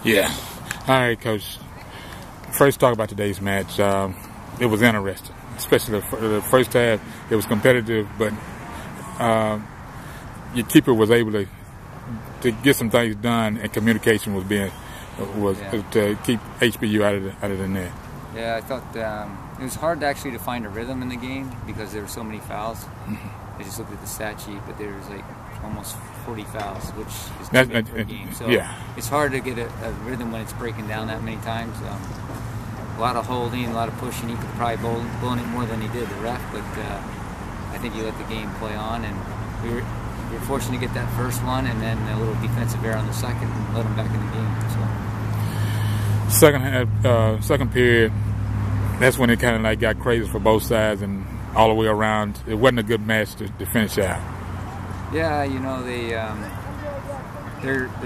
Yeah. All right, Coach. First, talk about today's match. It was interesting, especially the first half. It was competitive, but your keeper was able to get some things done, and communication was to keep HBU out of the net. Yeah, I thought it was hard actually to find a rhythm in the game because there were so many fouls. I just looked at the stat sheet, but there was like almost 40 fouls, which is too many per game. So it's hard to get a rhythm when it's breaking down that many times. A lot of holding, a lot of pushing. He could probably blown it more than he did, the ref, but I think he let the game play on, and we were fortunate to get that first one, and then a little defensive error on the second, and let him back in the game. So. Second half, second period, that's when it kind of like got crazy for both sides and all the way around. It wasn't a good match to finish out. Yeah, you know, their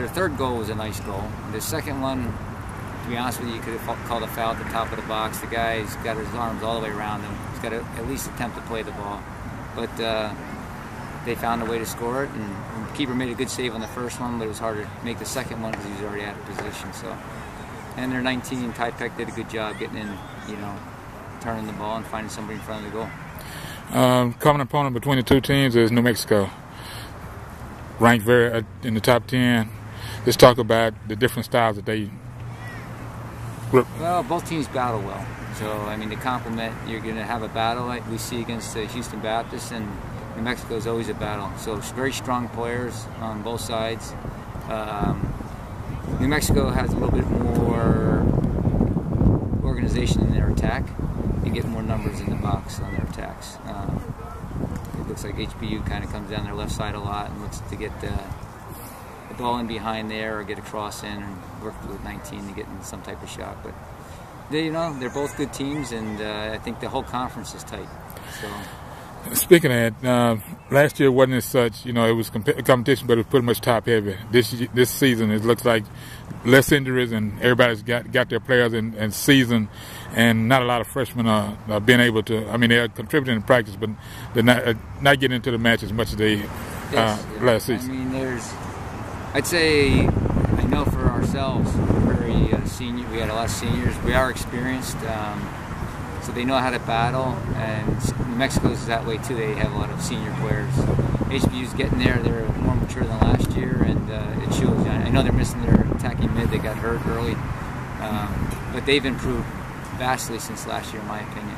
third goal was a nice goal. The second one, to be honest with you could have called a foul at the top of the box. The guy's got his arms all the way around him. He's got to at least attempt to play the ball. But they found a way to score it, and the keeper made a good save on the first one, but it was hard to make the second one because he was already out of position. So, and their 19, Ty Peck did a good job getting in, you know, turning the ball and finding somebody in front of the goal. Common opponent between the two teams is New Mexico, ranked very in the top 10. Let's talk about the different styles that they. Well, both teams battle well. So, I mean, to complement, you're going to have a battle like we see against Houston Baptist, and New Mexico is always a battle. So, it's very strong players on both sides. New Mexico has a little bit more organization in their attack. You get more numbers in the box on their attacks. It looks like HBU kind of comes down their left side a lot and looks to get the ball in behind there or get a cross in and work with 19 to get in some type of shot. But they're both good teams, and I think the whole conference is tight. So. Speaking of that, last year wasn't as such. You know, it was competition, but it was pretty much top heavy. This season, it looks like less injuries, and everybody's got their players in season, and not a lot of freshmen are being able to. I mean, they're contributing in practice, but they're not getting into the match as much as they last season. I mean, I'd say, I know for ourselves, we're very senior. We had a lot of seniors. We are experienced. So they know how to battle, and New Mexico's that way too. They have a lot of senior players. HBU's getting there. They're more mature than last year, and it shows. I know they're missing their attacking mid. They got hurt early, but they've improved vastly since last year, in my opinion.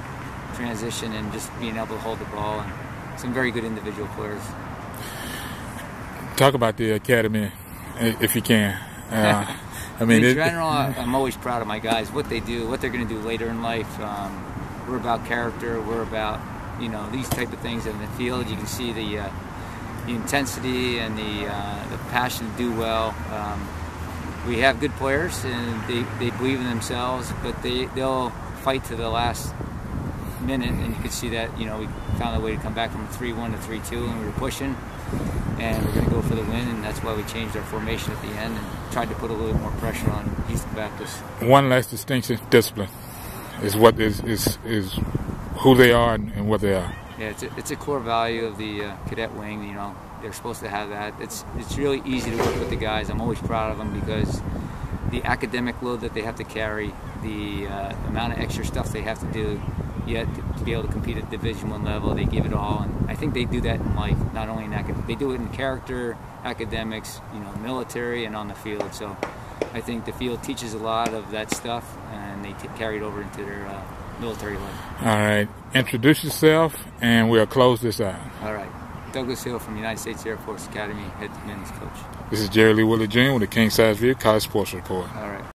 Transition and just being able to hold the ball, and some very good individual players. Talk about the academy, if you can. I mean, in general, I'm always proud of my guys, what they do, what they're going to do later in life. We're about character. We're about, these type of things in the field. You can see the intensity and the passion to do well. We have good players, and they believe in themselves, but they'll fight to the last minute, and you can see that, we found a way to come back from 3-1 to 3-2, and we were pushing, and we're going to go for the win, and that's why we changed our formation at the end and tried to put a little more pressure on Houston Baptist. One last distinction: discipline is what is who they are and what they are. Yeah, it's a core value of the cadet wing. They're supposed to have that. It's really easy to work with the guys. I'm always proud of them because the academic load that they have to carry, the amount of extra stuff they have to do, yet to be able to compete at Division I level, they give it all. And I think they do that in life, not only in academics. They do it in character, academics, military, and on the field. So I think the field teaches a lot of that stuff, and they carry it over into their military life. All right. Introduce yourself, and we'll close this out. All right. Douglas Hill from United States Air Force Academy, head men's coach. This is Jerry Lee Woodley Jr. with the King Size View College Sports Report. All right.